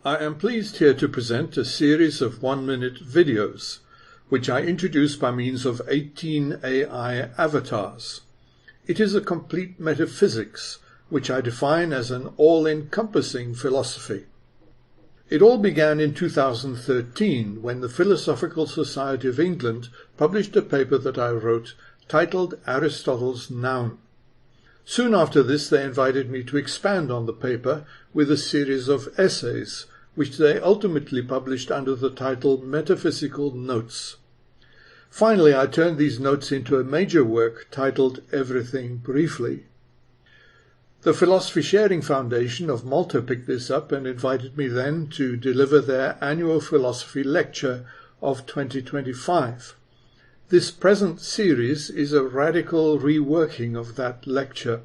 I am pleased here to present a series of 1-minute videos, which I introduce by means of 18 AI avatars. It is a complete metaphysics, which I define as an all-encompassing philosophy. It all began in 2013, when the Philosophical Society of England published a paper that I wrote titled Aristotle's Noun. Soon after this, they invited me to expand on the paper with a series of essays, which they ultimately published under the title Metaphysical Notes. Finally, I turned these notes into a major work titled Everything Briefly. The Philosophy Sharing Foundation of Malta picked this up and invited me then to deliver their annual philosophy lecture of 2025. This present series is a radical reworking of that lecture.